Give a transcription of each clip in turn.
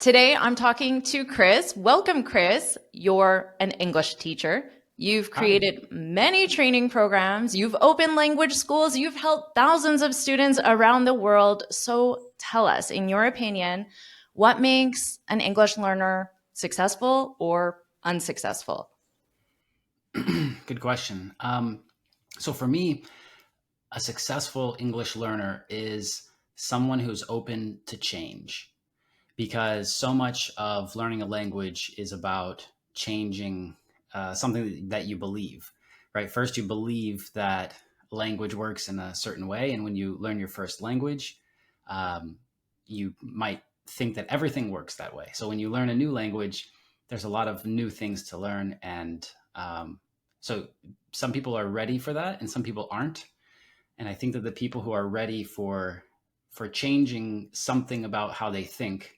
Today, I'm talking to Kris. Welcome, Kris. You're an English teacher. You've Hi. created many training programs. You've opened language schools. You've helped thousands of students around the world. So tell us, in your opinion, what makes an English learner successful or unsuccessful? Good question. So for me, a successful English learner is someone who's open to change because so much of learning a language is about changing something that you believe, right? First, you believe that language works in a certain way. And when you learn your first language, um, you might think that everything works that way. So when you learn a new language, there's a lot of new things to learn. And so some people are ready for that and some people aren't. And I think that the people who are ready for changing something about how they think,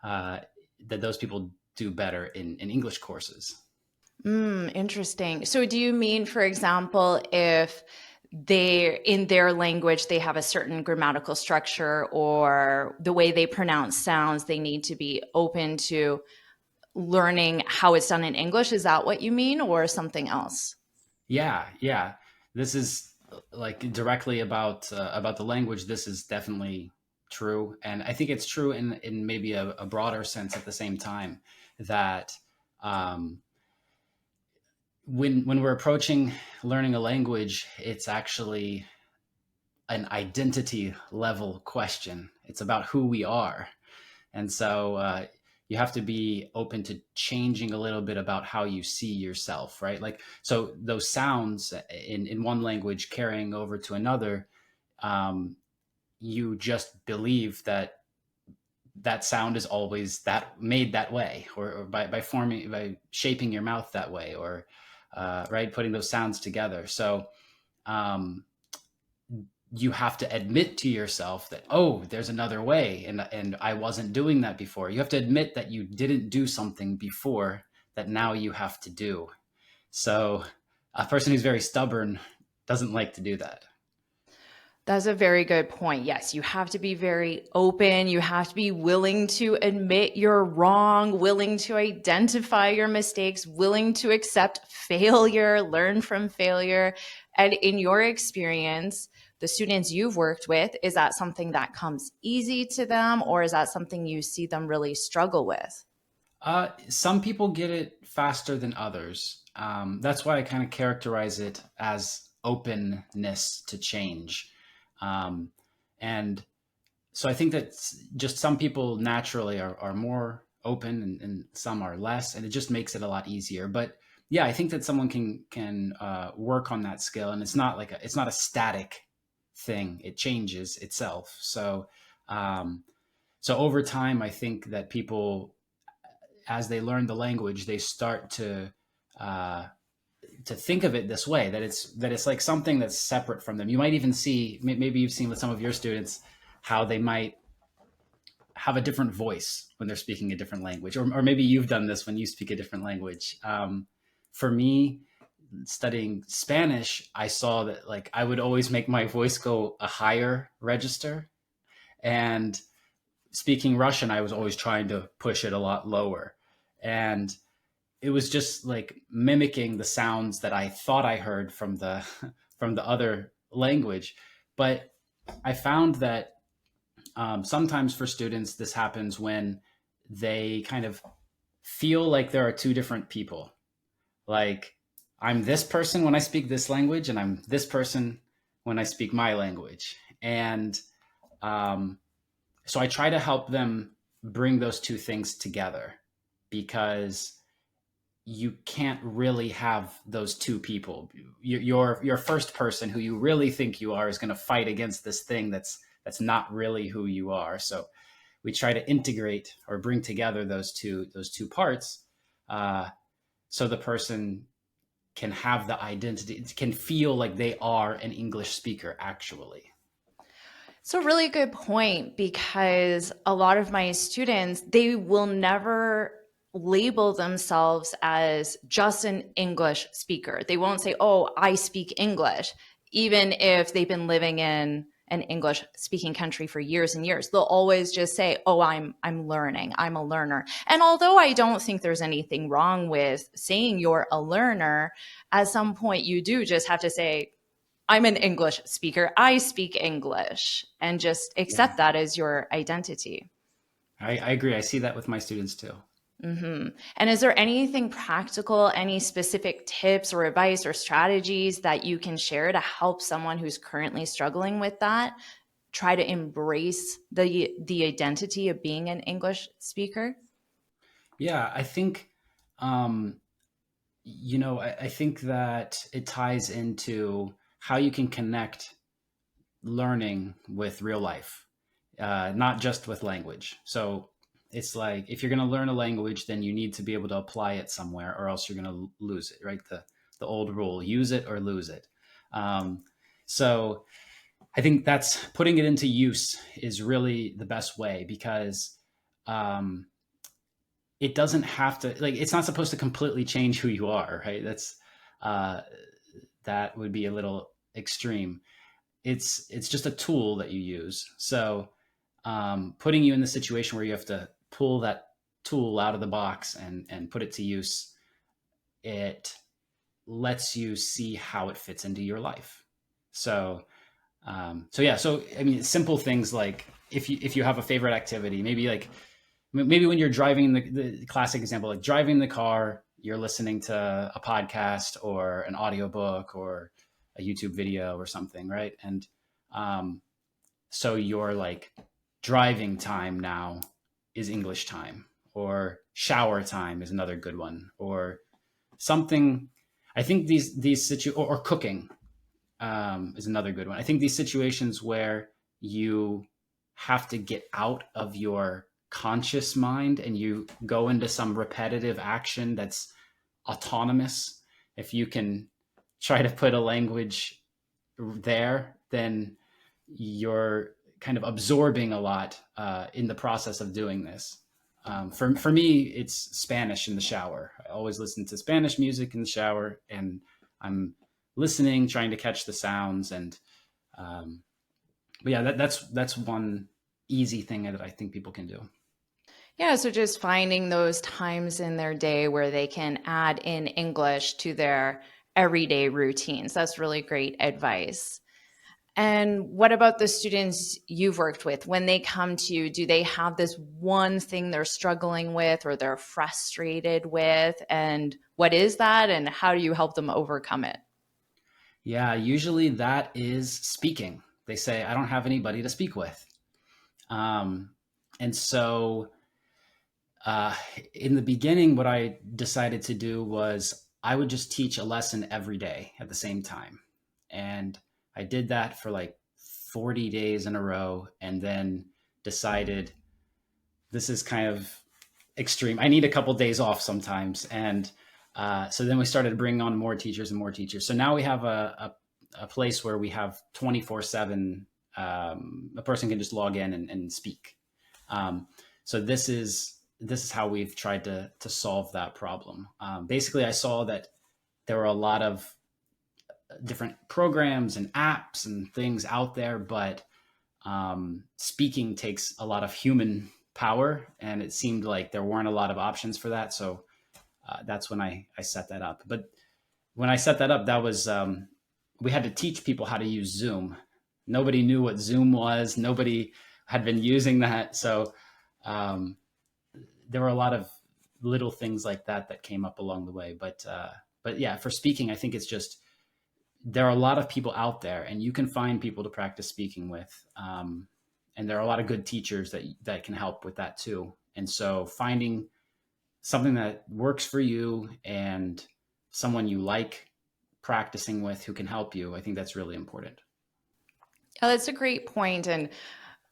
uh, that those people do better in English courses. Interesting. So, do you mean, for example, if they in their language they have a certain grammatical structure or the way they pronounce sounds, they need to be open to learning how it's done in English? Is that what you mean, or something else? Yeah, yeah. This is like directly about the language. This is definitely true, and I think it's true in maybe a broader sense at the same time that um, when we're approaching learning a language, it's actually an identity level question. It's about who we are. And so you have to be open to changing a little bit about how you see yourself, right? Like, so those sounds in one language carrying over to another, um, you just believe that that sound is always that made that way, or by forming, by shaping your mouth that way, or right, putting those sounds together. So um, you have to admit to yourself that, oh, there's another way, and I wasn't doing that before. You have to admit that you didn't do something before that now you have to do. So a person who's very stubborn doesn't like to do that. That's a very good point. Yes, you have to be very open. You have to be willing to admit you're wrong, willing to identify your mistakes, willing to accept failure, learn from failure. And in your experience, the students you've worked with, is that something that comes easy to them, or is that something you see them really struggle with? Some people get it faster than others. That's why I kind of characterize it as openness to change. Um, and so I think that just some people naturally are more open, and some are less, and it just makes it a lot easier. But yeah, I think that someone can work on that skill, and it's not a static thing. It changes itself. So um, so over time, I think that people, as they learn the language, they start uh, to think of it this way, that it's like something that's separate from them. You might even see, maybe you've seen with some of your students, how they might have a different voice when they're speaking a different language, or maybe you've done this when you speak a different language. For me, studying Spanish, I saw that like I would always make my voice go a higher register, and speaking Russian, I was always trying to push it a lot lower. And it was just like mimicking the sounds that I thought I heard from the from the other language. But I found that sometimes for students, this happens when they kind of feel like there are two different people. Like, I'm this person when I speak this language, and I'm this person when I speak my language. And um, so I try to help them bring those two things together, because you can't really have those two people. Your first person, who you really think you are, is going to fight against this thing that's not really who you are. So we try to integrate or bring together those two parts, uh, so the person can have the identity, can feel like they are an English speaker actually. It's a really good point because a lot of my students, they will never label themselves as just an English speaker. They won't say, "Oh, I speak English," even if they've been living in an English speaking country for years and years. They'll always just say, "Oh, I'm learning. I'm a learner." And although I don't think there's anything wrong with saying you're a learner, at some point you do just have to say, "I'm an English speaker. I speak English," and just Yeah, accept that as your identity. I agree. I see that with my students too. Hmm. And is there anything practical, any specific tips or advice or strategies that you can share to help someone who's currently struggling with that try to embrace the identity of being an English speaker? Yeah, I think, um, I think that it ties into how you can connect learning with real life, not just with language. So it's like if you're going to learn a language, then you need to be able to apply it somewhere, or else you're going to lose it. Right? The old rule: use it or lose it. Um, so I think that's putting it into use is really the best way because um, it doesn't have to like it's not supposed to completely change who you are. Right? Uh, that would be a little extreme. It's just a tool that you use. So putting you in the situation where you have to pull that tool out of the box and put it to use, it lets you see how it fits into your life. So yeah. So I mean, simple things like if you have a favorite activity, maybe when you're driving the classic example, like driving the car, you're listening to a podcast or an audiobook or a YouTube video or something, right? And um, so your like driving time now is English time, or shower time is another good one, or something. I think or cooking is another good one. I think these situations where you have to get out of your conscious mind and you go into some repetitive action that's autonomous. If you can try to put a language there, then you're kind of absorbing a lot in the process of doing this. For me, it's Spanish in the shower. I always listen to Spanish music in the shower, and I'm listening, trying to catch the sounds. And um, but yeah, that's one easy thing that I think people can do. Yeah, so just finding those times in their day where they can add in English to their everyday routines. That's really great advice. And what about the students you've worked with? When they come to you, do they have this one thing they're struggling with or they're frustrated with? And what is that? And how do you help them overcome it? Yeah, usually that is speaking. They say, I don't have anybody to speak with. Um, and so uh, in the beginning, what I decided to do was I would just teach a lesson every day at the same time. And I did that for like 40 days in a row, and then decided this is kind of extreme. I need a couple days off sometimes. And so then we started bringing on more teachers and more teachers. So now we have a place where we have 24/7. A person can just log in and speak. So this is how we've tried to solve that problem. Basically, I saw that there were a lot of different programs and apps and things out there, but speaking takes a lot of human power, and it seemed like there weren't a lot of options for that. So that's when I set that up. But when I set that up, that was we had to teach people how to use Zoom. Nobody knew what Zoom was. Nobody had been using that. So um, there were a lot of little things like that that came up along the way. But yeah, for speaking, I think it's just there are a lot of people out there, and you can find people to practice speaking with. And there are a lot of good teachers that can help with that too. And so finding something that works for you and someone you like practicing with who can help you, I think that's really important. Oh, that's a great point. And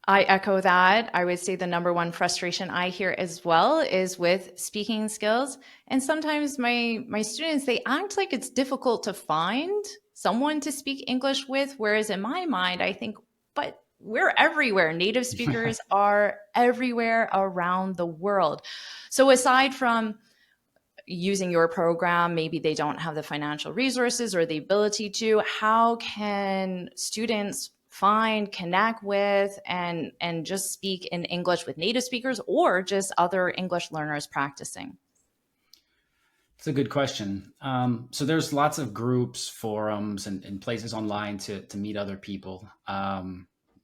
I echo that. I would say the number one frustration I hear as well is with speaking skills. And sometimes my students, they act like it's difficult to find someone to speak English with, whereas in my mind, I think, but we're everywhere. Native speakers are everywhere around the world. So aside from using your program, maybe they don't have the financial resources or the ability to, how can students find, connect with, and just speak in English with native speakers or just other English learners practicing? It's a good question. So there's lots of groups, forums, and places online to meet other people.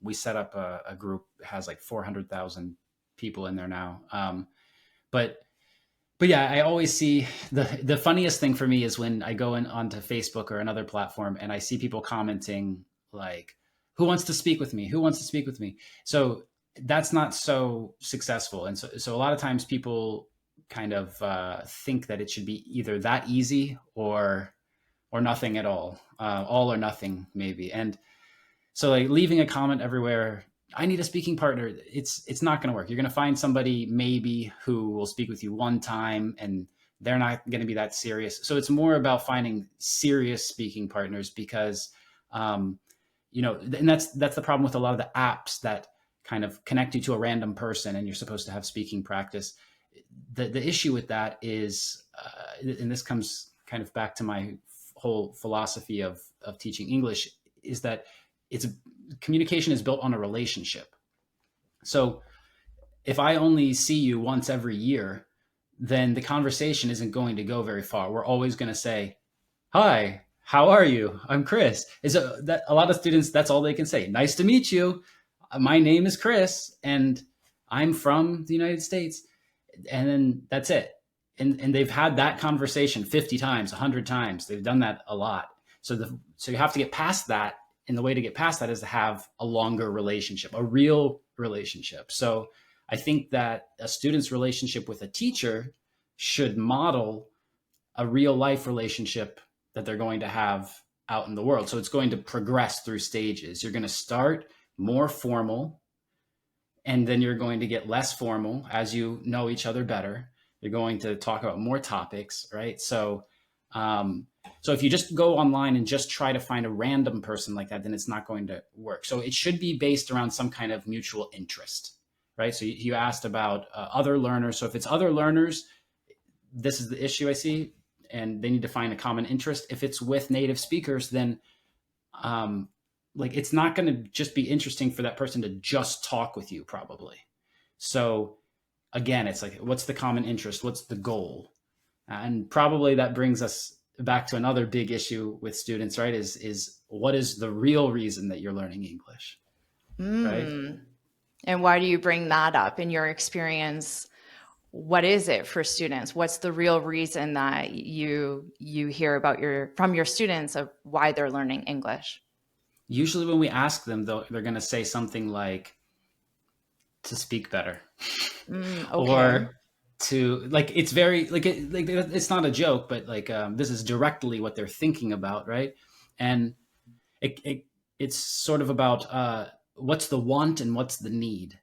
We set up a group that has like 400,000 people in there now. But but yeah, I always see the funniest thing for me is when I go in onto Facebook or another platform and I see people commenting like, "Who wants to speak with me? Who wants to speak with me?" So that's not so successful, and so a lot of times people kind of think that it should be either that easy or nothing at all or nothing maybe, and so like leaving a comment everywhere, I need a speaking partner. It's not going to work. You're going to find somebody maybe who will speak with you one time and they're not going to be that serious. So it's more about finding serious speaking partners because and that's the problem with a lot of the apps that kind of connect you to a random person and you're supposed to have speaking practice. The issue with that is and this comes kind of back to my whole philosophy of teaching English is that it's communication is built on a relationship. So if I only see you once every year, then the conversation isn't going to go very far. We're always going to say, "Hi, how are you? I'm Kris." That a lot of students, that's all they can say. "Nice to meet you. My name is Kris and I'm from the United States." And then that's it. And they've had that conversation 50 times, 100 times. They've done that a lot. So you have to get past that, and the way to get past that is to have a longer relationship, a real relationship. So I think that a student's relationship with a teacher should model a real life relationship that they're going to have out in the world. So it's going to progress through stages. You're going to start more formal, and then you're going to get less formal as you know each other better. You're going to talk about more topics, right? So if you just go online and just try to find a random person like that, then it's not going to work. So it should be based around some kind of mutual interest, right? So you asked about other learners. So if it's other learners, this is the issue I see, and they need to find a common interest. If it's with native speakers, then like it's not going to just be interesting for that person to just talk with you, probably. So again, it's like, what's the common interest? What's the goal? And probably that brings us back to another big issue with students, right? Is what is the real reason that you're learning English, right? And why do you bring that up in your experience? What is it for students? What's the real reason that you hear about from your students of why they're learning English? Usually when we ask them, though, they're going to say something like, to speak better. Okay. Or to like, it's very like it's not a joke, but like this is directly what they're thinking about, right? And it's sort of about what's the want and what's the need.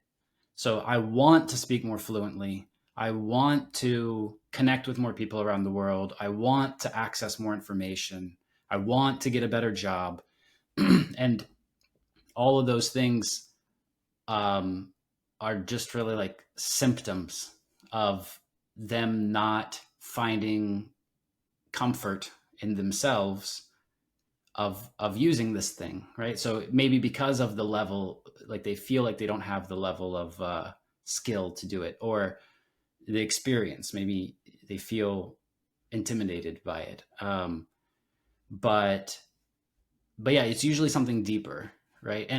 So I want to speak more fluently. I want to connect with more people around the world. I want to access more information. I want to get a better job. And all of those things um, are just really like symptoms of them not finding comfort in themselves of using this thing, right? So maybe because of the level, like they feel like they don't have the level of skill to do it, or the experience. Maybe they feel intimidated by it. But yeah, it's usually something deeper, right?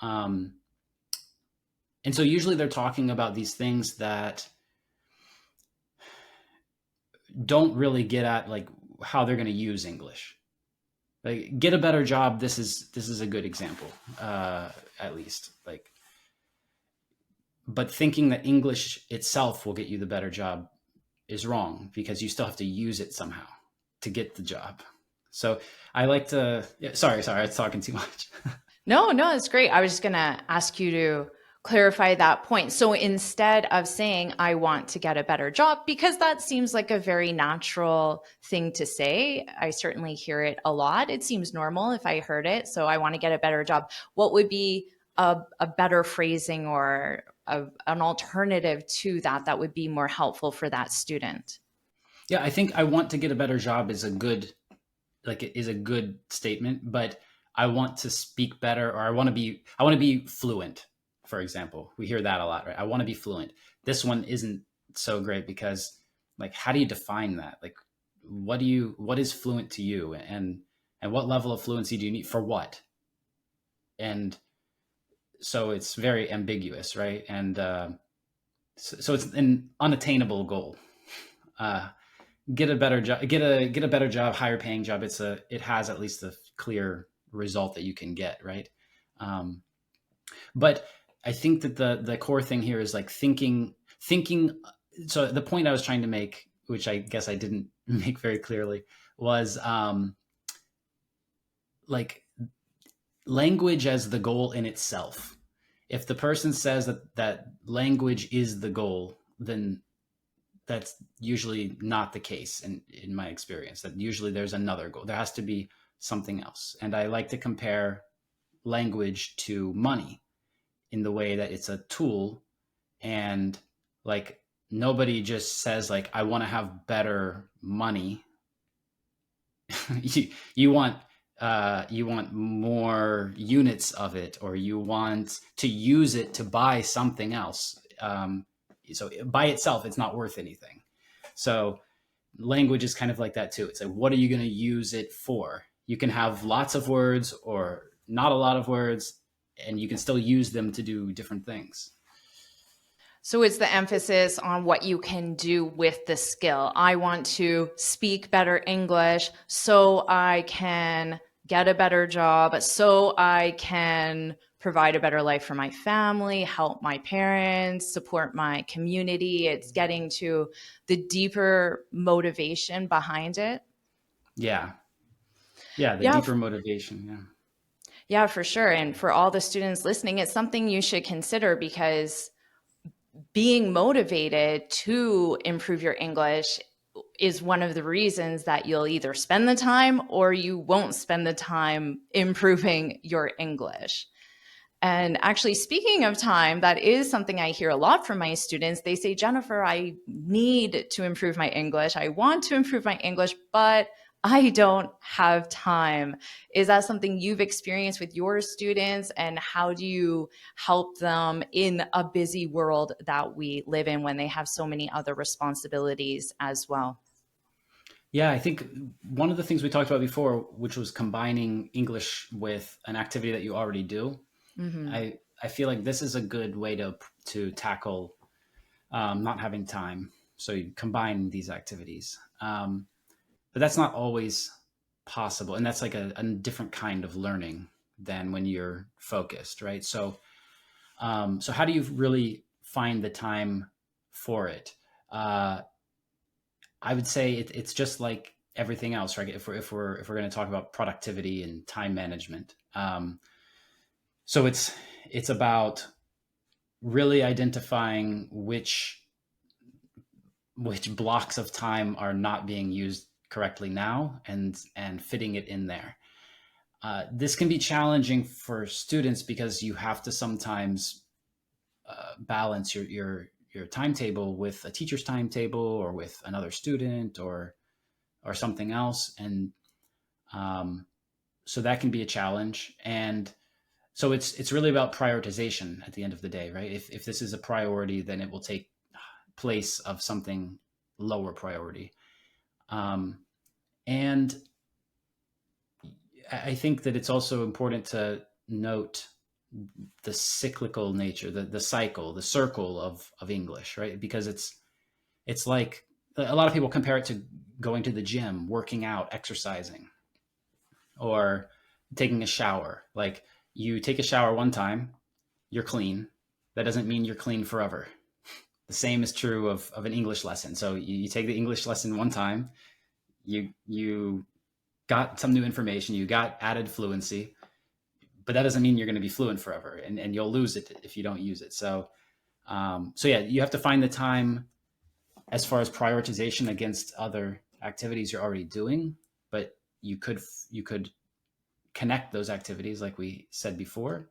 Um, and so usually they're talking about these things that don't really get at like how they're going to use English. Like get a better job. This is a good example, at least. Like, but thinking that English itself will get you the better job is wrong because you still have to use it somehow to get the job. So I like to. Yeah, sorry, I was talking too much. No, it's great. I was just going to ask you to clarify that point. So instead of saying, I want to get a better job, because that seems like a very natural thing to say, I certainly hear it a lot. It seems normal if I heard it. So I want to get a better job. What would be a better phrasing or an alternative to that would be more helpful for that student? Yeah, I think I want to get a better job is a good statement, but I want to speak better, or I want to be fluent, for example. We hear that a lot, right? I want to be fluent. This one isn't so great because, like, how do you define that? Like, what is fluent to you, and what level of fluency do you need for what? And so it's very ambiguous, right? And so it's an unattainable goal. Uh, get a better job, get a better job, higher paying job. It has at least a clear result that you can get, right? Um, but I think that the core thing here is like thinking. So the point I was trying to make, which I guess I didn't make very clearly, was like language as the goal in itself. If the person says that language is the goal, then that's usually not the case in my experience. That usually there's another goal. There has to be something else. And I like to compare language to money in the way that it's a tool, and like nobody just says like I want to have better money. You want more units of it, or you want to use it to buy something else. So by itself, it's not worth anything. So language is kind of like that too. It's like, what are you going to use it for? You can have lots of words or not a lot of words, and you can still use them to do different things. So it's the emphasis on what you can do with the skill. I want to speak better English so I can get a better job, so I can provide a better life for my family, help my parents, support my community. It's getting to the deeper motivation behind it. Yeah. Yeah. The Yeah, deeper motivation. Yeah. yeah, for sure. And for all the students listening, it's something you should consider, because being motivated to improve your English is one of the reasons that you'll either spend the time or you won't spend the time improving your English. And actually, speaking of time, that is something I hear a lot from my students. They say, Jennifer, I need to improve my English. I want to improve my English, but I don't have time. Is that something you've experienced with your students? And how do you help them in a busy world that we live in when they have so many other responsibilities as well? Yeah, I think one of the things we talked about before, which was combining English with an activity that you already do, Mm-hmm. I feel like this is a good way to tackle not having time. So you combine these activities, but that's not always possible, and that's like a different kind of learning than when you're focused, right? So how do you really find the time for it? Uh, I would say it's just like everything else, right? If we're going to talk about productivity and time management, so it's about really identifying which blocks of time are not being used correctly now, and fitting it in there. This can be challenging for students because you have to sometimes balance your timetable with a teacher's timetable, or with another student, or something else, and um, so that can be a challenge. And so it's really about prioritization at the end of the day, right? If this is a priority, then it will take place of something lower priority. Um, and I think that it's also important to note the cyclical nature, the cycle, the circle of English, right? Because it's like a lot of people compare it to going to the gym, working out, exercising, or taking a shower. Like, you take a shower one time, you're clean. That doesn't mean you're clean forever. The same is true of an English lesson. So you take the English lesson one time, you got some new information, you got added fluency, but that doesn't mean you're going to be fluent forever, and you'll lose it if you don't use it. So yeah, you have to find the time as far as prioritization against other activities you're already doing, but you could connect those activities like we said before.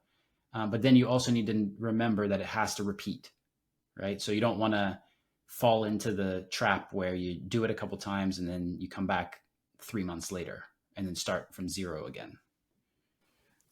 But then you also need to remember that it has to repeat, right? So you don't want to fall into the trap where you do it a couple times and then you come back 3 months later and then start from zero again.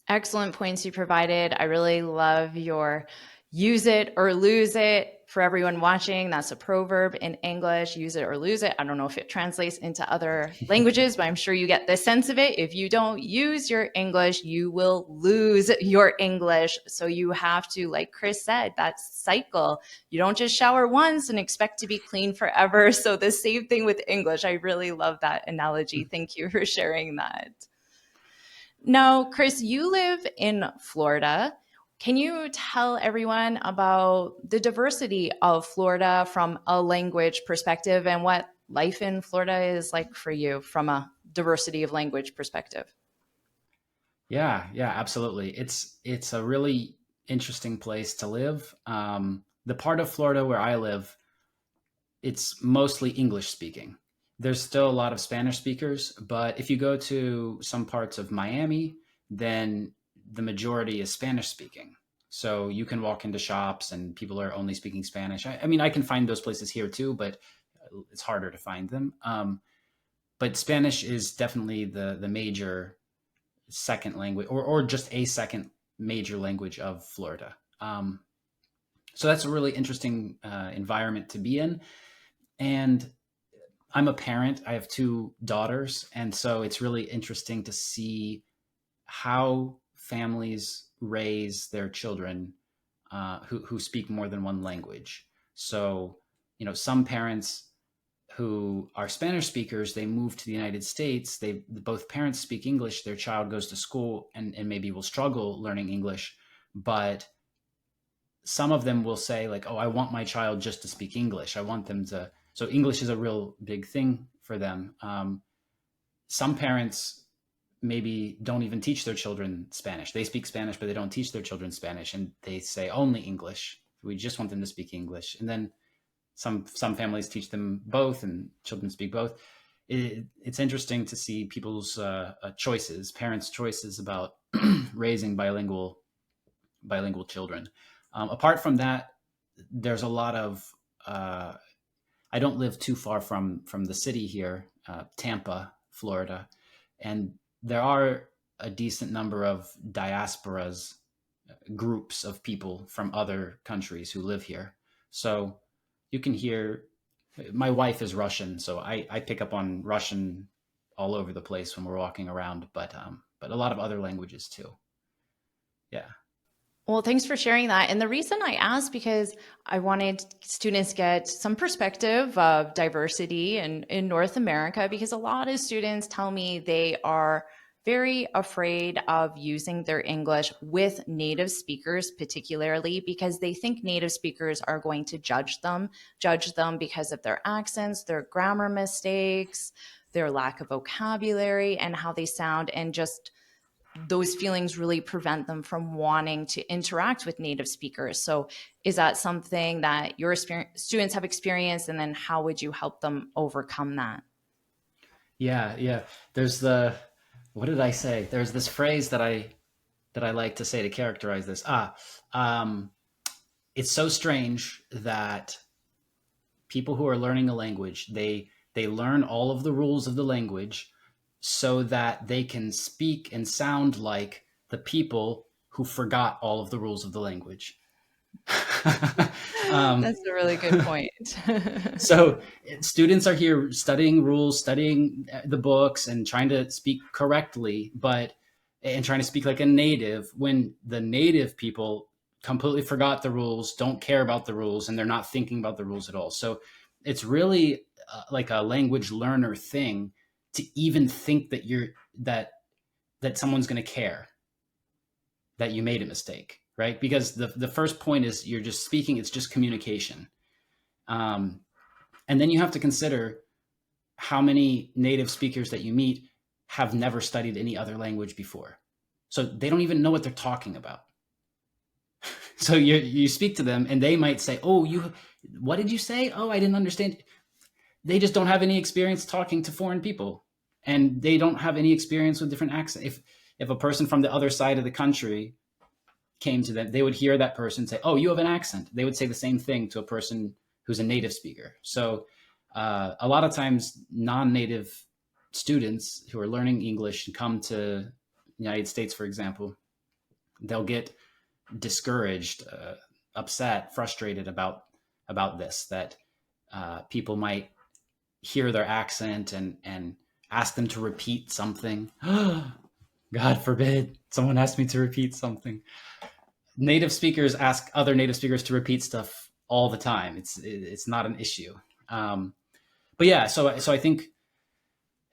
Excellent points you provided. I really love your use it or lose it. For everyone watching, that's a proverb in English, use it or lose it. I don't know if it translates into other languages, but I'm sure you get the sense of it. If you don't use your English, you will lose your English. So you have to, like Kris said, that cycle. You don't just shower once and expect to be clean forever. So the same thing with English. I really love that analogy. Thank you for sharing that. Now, Kris, you live in Florida. Can you tell everyone about the diversity of Florida from a language perspective and what life in Florida is like for you from a diversity of language perspective? Yeah, yeah, absolutely. It's a really interesting place to live. The part of Florida where I live, it's mostly English speaking. There's still a lot of Spanish speakers, but if you go to some parts of Miami, then the majority is Spanish speaking. So you can walk into shops and people are only speaking Spanish. I mean, I can find those places here too, but it's harder to find them. But Spanish is definitely the major second language, or just a second major language of Florida. So that's a really interesting environment to be in. And I'm a parent. I have two daughters, and so it's really interesting to see how families raise their children who speak more than one language. So, some parents who are Spanish speakers, they move to the United States. They both parents speak English. Their child goes to school and maybe will struggle learning English, but some of them will say like, "Oh, I want my child just to speak English. I want them to." So English is a real big thing for them. Some parents maybe don't even teach their children Spanish. They speak Spanish, but they don't teach their children Spanish, and they say only English. We just want them to speak English. And then some families teach them both, and children speak both. It's interesting to see people's choices, parents' choices about raising bilingual children. Apart from that, there's a lot of I don't live too far from the city here, Tampa, Florida, and there are a decent number of diasporas, groups of people from other countries who live here. So you can hear. My wife is Russian, so I pick up on Russian all over the place when we're walking around, but a lot of other languages too. Yeah. Well, thanks for sharing that. And the reason I asked because I wanted students to get some perspective of diversity in North America because a lot of students tell me they are very afraid of using their English with native speakers, particularly because they think native speakers are going to judge them because of their accents, their grammar mistakes, their lack of vocabulary, and how they sound, and just those feelings really prevent them from wanting to interact with native speakers. So, is that something that your students have experienced? And then, how would you help them overcome that? Yeah, yeah. There's the what did I say? There's this phrase that I like to say to characterize this. Um, it's so strange that people who are learning a language, they learn all of the rules of the language so that they can speak and sound like the people who forgot all of the rules of the language. um, That's a really good point. so students are here studying rules, studying the books, and trying to speak correctly, but and trying to speak like a native when the native people completely forgot the rules, don't care about the rules, and they're not thinking about the rules at all. So it's really like a language learner thing to even think that that someone's going to care that you made a mistake, right? Because the first point is you're just speaking; it's just communication. Um, and then you have to consider how many native speakers that you meet have never studied any other language before. So they don't even know what they're talking about. So you speak to them and they might say, "Oh, what did you say? Oh, I didn't understand." They just don't have any experience talking to foreign people, and they don't have any experience with different accents. If a person from the other side of the country came to them, they would hear that person say, "Oh, you have an accent." They would say the same thing to a person who's a native speaker. So a lot of times, non-native students who are learning English and come to the United States, for example, they'll get discouraged, upset, frustrated about this, that people might hear their accent and ask them to repeat something. God forbid someone asked me to repeat something. Native speakers ask other native speakers to repeat stuff all the time. It's not an issue. But yeah, so I think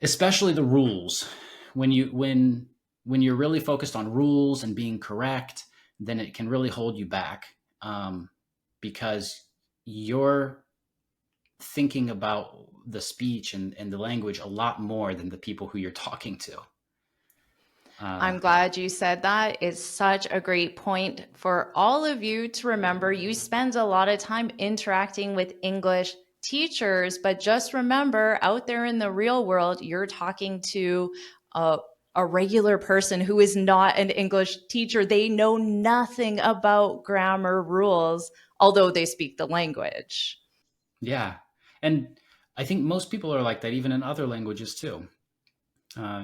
especially the rules, when you're really focused on rules and being correct, then it can really hold you back, because you're thinking about the speech and the language a lot more than the people who you're talking to. I'm glad you said that. It's such a great point for all of you to remember. You spend a lot of time interacting with English teachers, but just remember out there in the real world, you're talking to a regular person who is not an English teacher. They know nothing about grammar rules, although they speak the language. Yeah, and I think most people are like that, even in other languages too.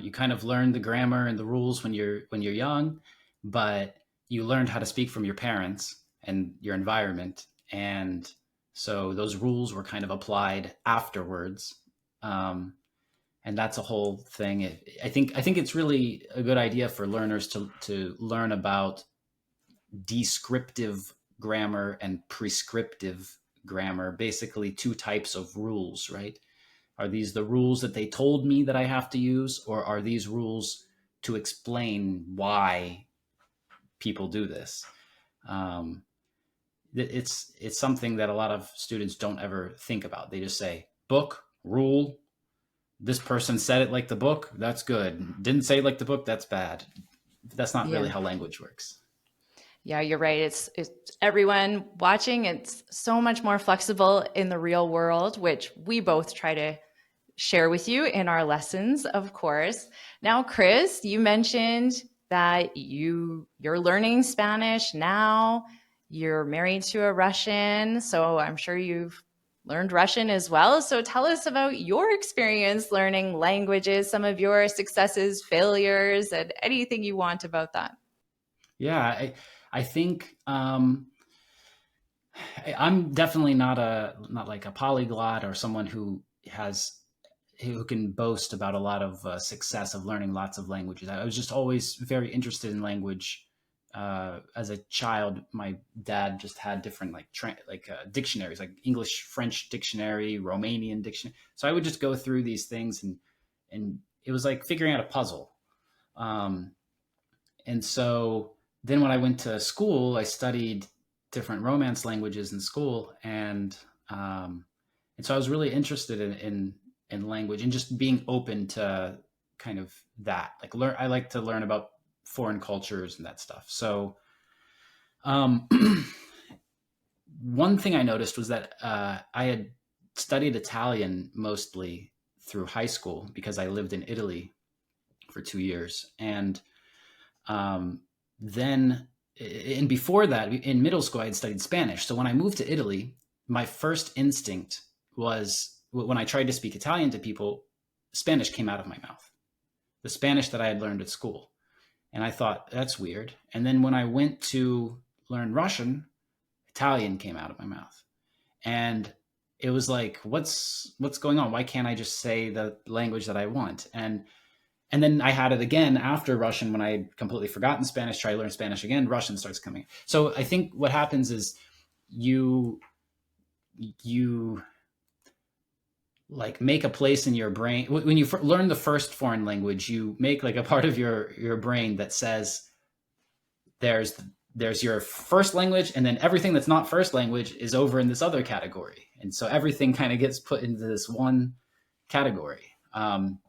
You kind of learn the grammar and the rules when you're young, but you learned how to speak from your parents and your environment, and so those rules were kind of applied afterwards. Um, and that's a whole thing. I think it's really a good idea for learners to learn about descriptive grammar and prescriptive grammar, basically two types of rules, right? Are these the rules that they told me that I have to use, or are these rules to explain why people do this? Um, it's something that a lot of students don't ever think about. They just say book, rule. This person said it like the book. That's good. Didn't say it like the book. That's bad. That's not really Yeah. how language works. Yeah, you're right. It's everyone watching. It's so much more flexible in the real world, which we both try to share with you in our lessons, of course. Now, Kris, you mentioned that you're learning Spanish now. You're married to a Russian, so I'm sure you've learned Russian as well. So tell us about your experience learning languages, some of your successes, failures, and anything you want about that. Yeah, I think I'm definitely not like a polyglot or someone who can boast about a lot of success of learning lots of languages. I was just always very interested in language. As a child, my dad just had different dictionaries, like English French dictionary, Romanian dictionary. So I would just go through these things, and it was like figuring out a puzzle. Um, and so then when I went to school, I studied different Romance languages in school, and so I was really interested in language and just being open to kind of that. Like learn, I like to learn about foreign cultures and that stuff. So um, one thing I noticed was that I had studied Italian mostly through high school because I lived in Italy for 2 years, and um, then and before that, in middle school, I had studied Spanish. So when I moved to Italy, my first instinct was when I tried to speak Italian to people, Spanish came out of my mouth, the Spanish that I had learned at school. And I thought, that's weird. And then when I went to learn Russian, Italian came out of my mouth. And it was like, what's going on? Why can't I just say the language that I want? And then I had it again after Russian when I had completely forgotten Spanish, try to learn Spanish again, Russian starts coming. So I think what happens is you like make a place in your brain when you learn the first foreign language. You make like a part of your brain that says there's your first language, and then everything that's not first language is over in this other category, and so everything kind of gets put into this one category. And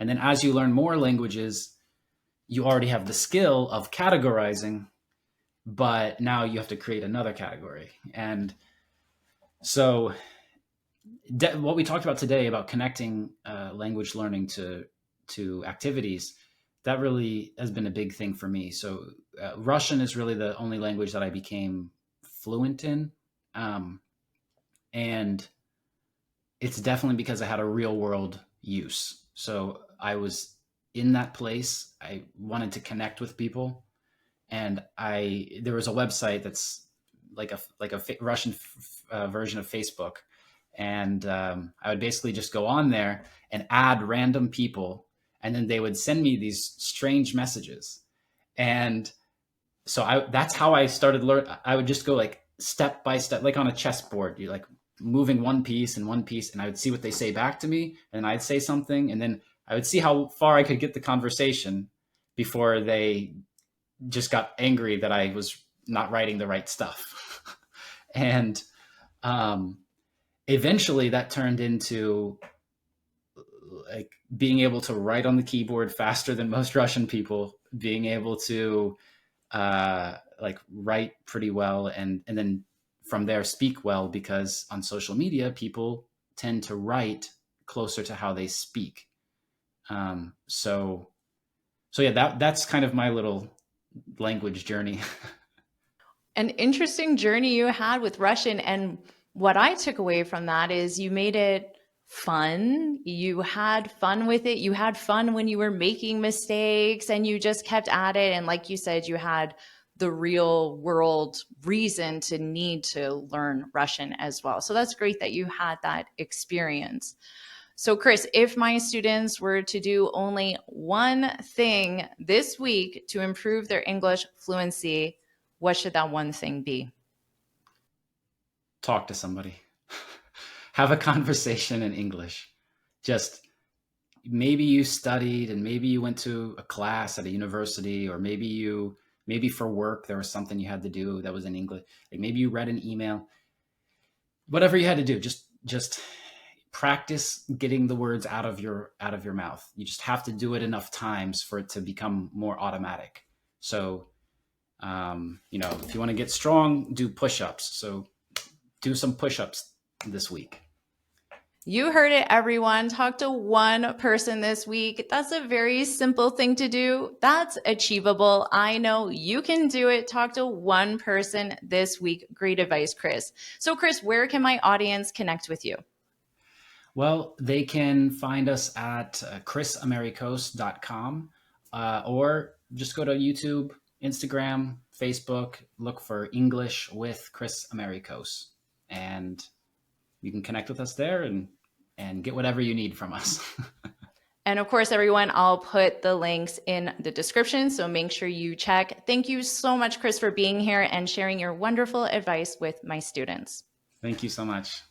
then as you learn more languages, you already have the skill of categorizing, but now you have to create another category. And so what we talked about today about connecting language learning to activities, that really has been a big thing for me. So Russian is really the only language that I became fluent in. And it's definitely because I had a real world use. So I was in that place. I wanted to connect with people. and there was a website that's like a Russian version of Facebook, and I would basically just go on there and add random people, and then they would send me these strange messages, and so that's how I started learn. I would just go like step by step, like on a chessboard. You like moving one piece and one piece, and I would see what they say back to me, and I'd say something, and then I would see how far I could get the conversation before they just got angry that I was not writing the right stuff. And um, eventually that turned into like being able to write on the keyboard faster than most Russian people, being able to like write pretty well, and then from there speak well, because on social media people tend to write closer to how they speak. So yeah, that's kind of my little language journey. An interesting journey you had with Russian. And what I took away from that is you made it fun. You had fun with it. You had fun when you were making mistakes and you just kept at it. And like you said, you had the real world reason to need to learn Russian as well. So that's great that you had that experience. So, Kris, if my students were to do only one thing this week to improve their English fluency, what should that one thing be? Talk to somebody. Have a conversation in English. Just maybe you studied and maybe you went to a class at a university, or maybe for work there was something you had to do that was in English. Like maybe you read an email. Whatever you had to do, just practice getting the words out of your mouth. You just have to do it enough times for it to become more automatic. So if you want to get strong, do push-ups. So do some push-ups this week. You heard it, everyone. Talk to one person this week. That's a very simple thing to do. That's achievable. I know you can do it. Talk to one person this week. Great advice, Kris. So, Kris, where can my audience connect with you? Well, they can find us at krisamericos.com, or just go to YouTube, Instagram, Facebook, look for English with Kris Americos, and you can connect with us there and get whatever you need from us. And of course, everyone, I'll put the links in the description, so make sure you check. Thank you so much, Kris, for being here and sharing your wonderful advice with my students. Thank you so much.